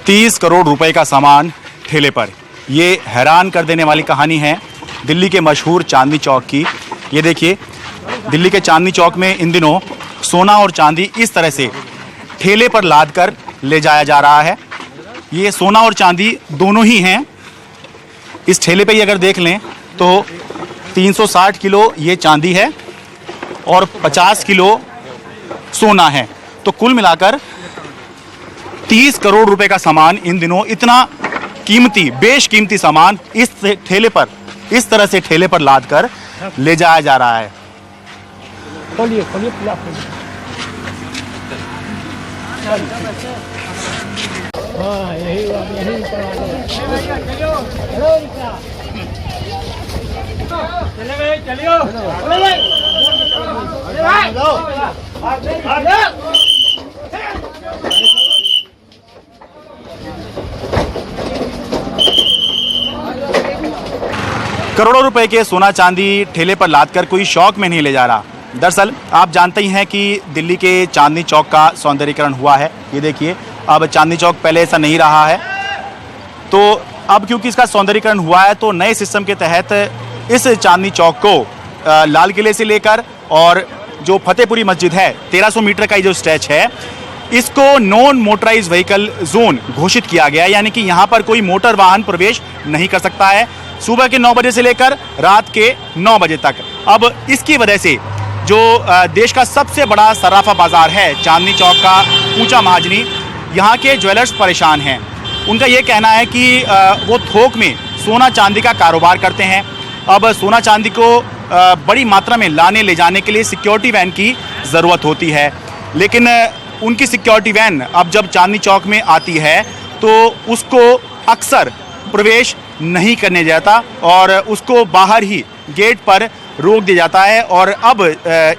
$30 करोड़ रुपए का सामान ठेले पर। ये हैरान कर देने वाली कहानी है दिल्ली के मशहूर चांदनी चौक की। ये देखिए, दिल्ली के चांदनी चौक में इन दिनों सोना और चांदी इस तरह से ठेले पर लाद कर ले जाया जा रहा है। ये सोना और चांदी दोनों ही हैं। इस ठेले पे ही अगर देख लें तो 360 किलो ये चांदी है और 50 किलो सोना है। तो कुल मिलाकर 30 करोड़ रुपए का सामान इन दिनों, इतना कीमती, बेशकीमती सामान इस ठेले पर, इस तरह से ठेले पर लाद कर ले जाया जा रहा है। खोलिए करोड़ों रुपए के सोना चांदी ठेले पर लादकर कोई शौक में नहीं ले जा रहा। दरअसल आप जानते ही हैं कि दिल्ली के चांदनी चौक का सौंदर्यीकरण हुआ है। ये देखिए, अब चांदनी चौक पहले ऐसा नहीं रहा है, तो अब क्योंकि इसका सौंदर्यीकरण हुआ है तो नए सिस्टम के तहत इस चांदनी चौक को लाल किले से लेकर और जो फतेहपुरी मस्जिद है, 1300 मीटर का ये जो स्ट्रेच है, इसको नॉन मोटराइज व्हीकल जोन घोषित किया गया। यानी कि यहाँ पर कोई मोटर वाहन प्रवेश नहीं कर सकता है सुबह के 9 बजे से लेकर रात के 9 बजे तक। अब इसकी वजह से जो देश का सबसे बड़ा सराफा बाजार है चांदनी चौक का ऊंचा महाजनी, यहाँ के ज्वेलर्स परेशान हैं। उनका ये कहना है कि वो थोक में सोना चांदी का कारोबार करते हैं। अब सोना चांदी को बड़ी मात्रा में लाने ले जाने के लिए सिक्योरिटी वैन की ज़रूरत होती है, लेकिन उनकी सिक्योरिटी वैन अब जब चांदनी चौक में आती है तो उसको अक्सर प्रवेश नहीं करने जाता और उसको बाहर ही गेट पर रोक दिया जाता है। और अब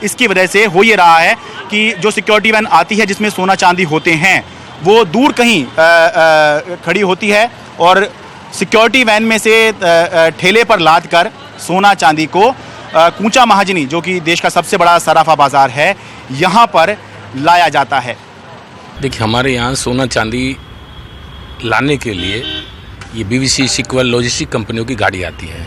इसकी वजह से हो ये रहा है कि जो सिक्योरिटी वैन आती है जिसमें सोना चांदी होते हैं वो दूर कहीं खड़ी होती है और सिक्योरिटी वैन में से ठेले पर लाद कर सोना चांदी को कूचा महाजनी, जो कि देश का सबसे बड़ा सराफा बाजार है, यहाँ पर लाया जाता है। देखिए, हमारे यहाँ सोना चांदी लाने के लिए ये बीवीसी सिक्वल लॉजिस्टिक कंपनियों की गाड़ी आती है।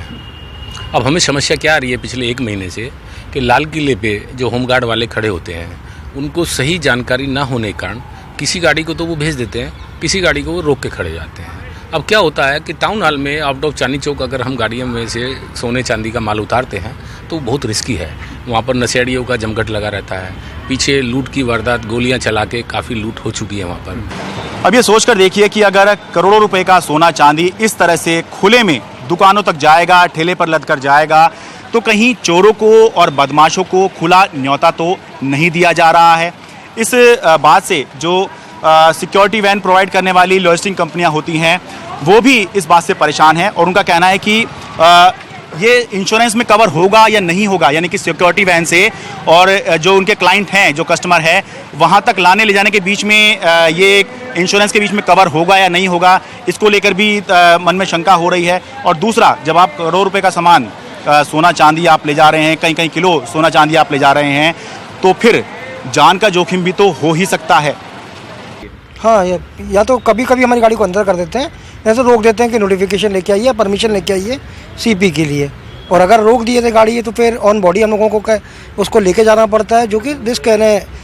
अब हमें समस्या क्या आ रही है पिछले 1 महीने से कि लाल किले पे जो होमगार्ड वाले खड़े होते हैं उनको सही जानकारी ना होने के कारण किसी गाड़ी को तो वो भेज देते हैं, किसी गाड़ी को वो रोक के खड़े जाते हैं। अब क्या होता है कि टाउन हॉल में आउट ऑफ चांदनी चौक अगर हम गाड़ियों में से सोने चांदी का माल उतारते हैं तो बहुत रिस्की है। वहाँ पर नशेड़ियों का जमघट लगा रहता है, पीछे लूट की वारदात, गोलियाँ चला के काफ़ी लूट हो चुकी है वहाँ पर। अब ये सोचकर देखिए कि अगर करोड़ों रुपए का सोना चांदी इस तरह से खुले में दुकानों तक जाएगा, ठेले पर लद कर जाएगा, तो कहीं चोरों को और बदमाशों को खुला न्योता तो नहीं दिया जा रहा है। इस बात से जो सिक्योरिटी वैन प्रोवाइड करने वाली लॉजिस्टिक कंपनियां होती हैं वो भी इस बात से परेशान हैं और उनका कहना है कि ये इंश्योरेंस में कवर होगा या नहीं होगा, यानी कि सिक्योरिटी वैन से और जो उनके क्लाइंट हैं, जो कस्टमर है, वहाँ तक लाने ले जाने के बीच में ये इंश्योरेंस के बीच में कवर होगा या नहीं होगा, इसको लेकर भी मन में शंका हो रही है। और दूसरा, जब आप करोड़ों रुपए का सामान सोना चांदी आप ले जा रहे हैं, कई किलो सोना चांदी आप ले जा रहे हैं, तो फिर जान का जोखिम भी तो हो ही सकता है। हाँ, या तो कभी कभी हमारी गाड़ी को अंदर कर देते हैं, या तो रोक देते हैं कि नोटिफिकेशन लेके आइए, परमिशन लेके आइए सीपी के लिए। और अगर रोक दिए थे गाड़ी तो फिर ऑन बॉडी हम लोगों को उसको लेके जाना पड़ता है, जो कि रिस्क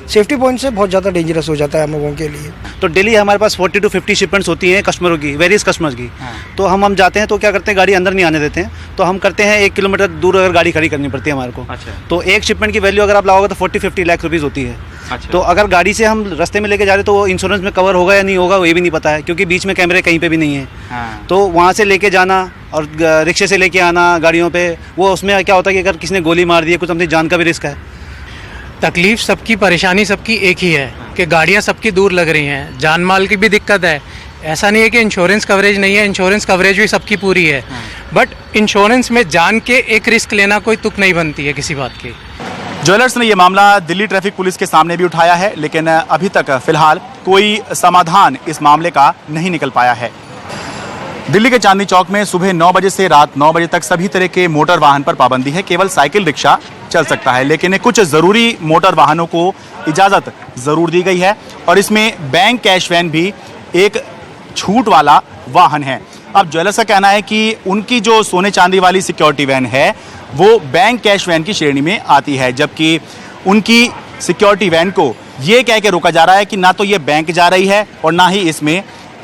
सेफ्टी पॉइंट से बहुत ज़्यादा डेंजरस हो जाता है हम लोगों के लिए। तो डेली हमारे पास 40 to 50 शिपमेंट्स होती हैं कस्टमरों की, वेरियस कस्टमर्स की। तो हम जाते हैं तो क्या करते हैं, गाड़ी अंदर नहीं आने देते हैं, तो हम करते हैं 1 किलोमीटर दूर अगर गाड़ी खड़ी करनी पड़ती है हमारे को। अच्छा। तो एक शिपमेंट की वैल्यू अगर आप लाओगे तो 40-50 लाख रुपीज़ होती है। अच्छा। तो अगर गाड़ी से हम रास्ते में लेके जा रहे तो वो इंश्योरेंस में कवर होगा या नहीं होगा ये भी नहीं पता है, क्योंकि बीच में कैमरे कहीं पे भी नहीं है। हाँ। तो वहाँ से लेके जाना और रिक्शे से लेके आना गाड़ियों पे, वो उसमें क्या होता है कि अगर किसी ने गोली मार दी है, कुछ अपनी जान का भी रिस्क है। तकलीफ सबकी, परेशानी सबकी एक ही है कि गाड़ियाँ सबकी दूर लग रही हैं, जान माल की भी दिक्कत है, ऐसा नहीं है कि इंश्योरेंस कवरेज नहीं है, इंश्योरेंस कवरेज भी सबकी पूरी है, बट इंश्योरेंस में जान के एक रिस्क लेना कोई तुक नहीं बनती है किसी बात की। ज्वेलर्स ने यह मामला दिल्ली ट्रैफिक पुलिस के सामने भी उठाया है, लेकिन अभी तक फिलहाल कोई समाधान इस मामले का नहीं निकल पाया है। दिल्ली के चांदनी चौक में सुबह 9 बजे से रात 9 बजे तक सभी तरह के मोटर वाहन पर पाबंदी है। केवल साइकिल रिक्शा चल सकता है, लेकिन कुछ ज़रूरी मोटर वाहनों को इजाज़त ज़रूर दी गई है और इसमें बैंक कैश वैन भी एक छूट वाला वाहन है। अब ज्वेलर्स का कहना है कि उनकी जो सोने चांदी वाली सिक्योरिटी वैन है वो बैंक कैश वैन की श्रेणी में आती है, जबकि उनकी सिक्योरिटी वैन को ये कह के रोका जा रहा है कि ना तो ये बैंक जा रही है और ना ही इसमें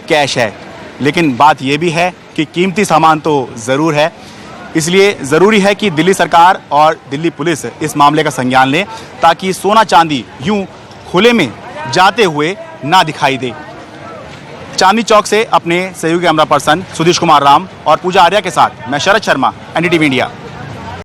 कैश है। लेकिन बात ये भी है कि कीमती सामान तो ज़रूर है, इसलिए ज़रूरी है कि दिल्ली सरकार और दिल्ली पुलिस इस मामले का संज्ञान ले ताकि सोना चांदी यूं खुले में जाते हुए ना दिखाई दे। चांदनी चौक से अपने सहयोगी कैमरा पर्सन सुधीश कुमार राम और पूजा आर्या के साथ मैं शरद शर्मा, एनडीटीवी इंडिया।